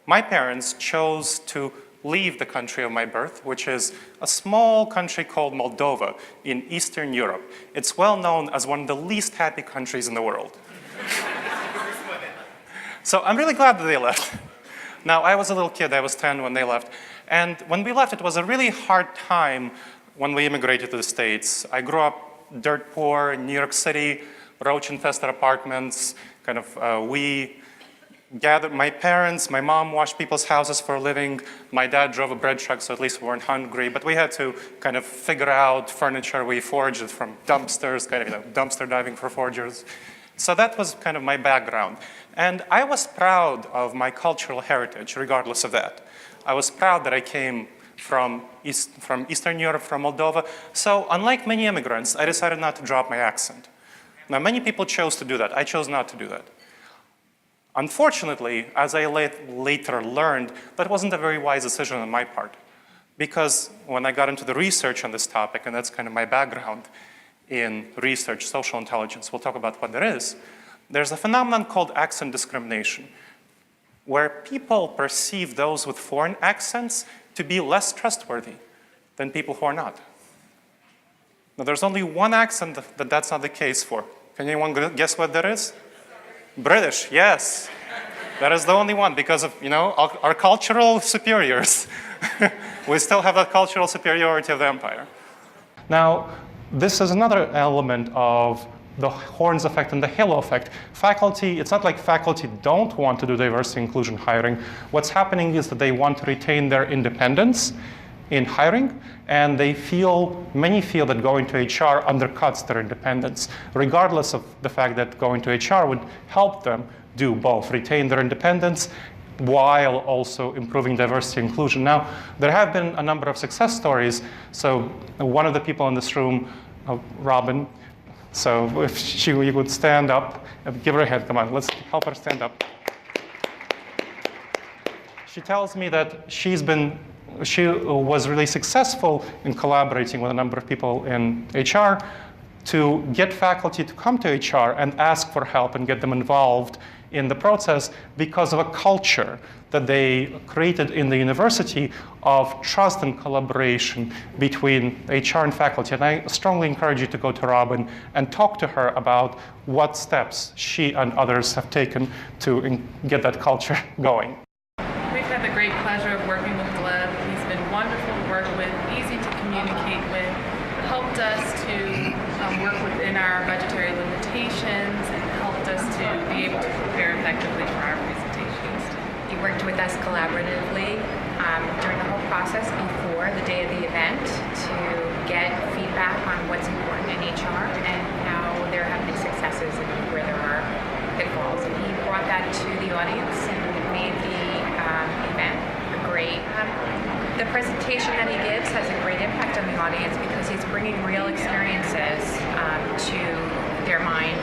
my parents chose to leave the country of my birth, which is a small country called Moldova in Eastern Europe. It's well known as one of the least happy countries in the world. So I'm really glad that they left. Now, I was a little kid, I was 10 when they left. And when we left, it was a really hard time when we immigrated to the States. I grew up dirt poor in New York City, roach-infested apartments. We gathered, my parents, my mom washed people's houses for a living. My dad drove a bread truck, so at least we weren't hungry. But we had to kind of figure out furniture. We foraged it from dumpsters, dumpster diving for foragers. So that was kind of my background. And I was proud of my cultural heritage, regardless of that. I was proud that I came from Eastern Europe, from Moldova. So unlike many immigrants, I decided not to drop my accent. Now, many people chose to do that. I chose not to do that. Unfortunately, as I later learned, that wasn't a very wise decision on my part. Because when I got into the research on this topic, and that's kind of my background in research, social intelligence, we'll talk about what that is, there's a phenomenon called accent discrimination, where people perceive those with foreign accents to be less trustworthy than people who are not. Now, there's only one accent that's not the case for. Can anyone guess what that is? British, yes. That is the only one because of, our cultural superiors. We still have a cultural superiority of the empire. Now, this is another element of the horns effect and the halo effect. Faculty, it's not like faculty don't want to do diversity inclusion hiring. What's happening is that they want to retain their independence in hiring, and many feel that going to HR undercuts their independence, regardless of the fact that going to HR would help them do both, retain their independence while also improving diversity and inclusion. Now, there have been a number of success stories. So one of the people in this room, Robin, so if she would stand up, give her a hand, come on, let's help her stand up. She tells me that she was really successful in collaborating with a number of people in HR to get faculty to come to HR and ask for help and get them involved in the process because of a culture that they created in the university of trust and collaboration between HR and faculty. And I strongly encourage you to go to Robin and talk to her about what steps she and others have taken to get that culture going. We've had the great pleasure of working with Gleb. He's been wonderful to work with, easy to communicate with, helped us to work within our budgetary limitations, and helped us to be able to prepare effectively for our presentations. He worked with us collaboratively during the whole process before the day of the event to get feedback on what's important in HR and how there have been successes and where there are pitfalls. And he brought that to the audience and made the event great. The presentation that he gives has a great impact on the audience because he's bringing real experiences to their mind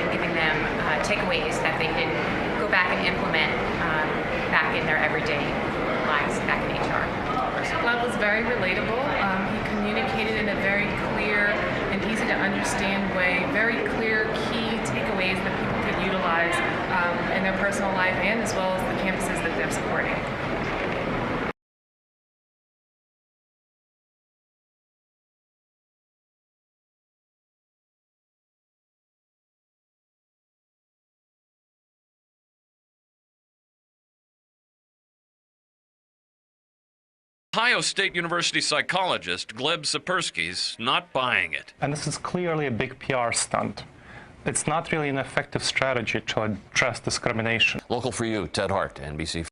and giving them takeaways that they can go back and implement back in their everyday lives, back in HR. Gleb was very relatable. He communicated in a very clear and easy to understand way, very clear key takeaways that people could utilize in their personal life and as well as the campuses that they're supporting. Ohio State University psychologist Gleb Tsipursky's not buying it. And this is clearly a big PR stunt. It's not really an effective strategy to address discrimination. Local for you, Ted Hart, NBC.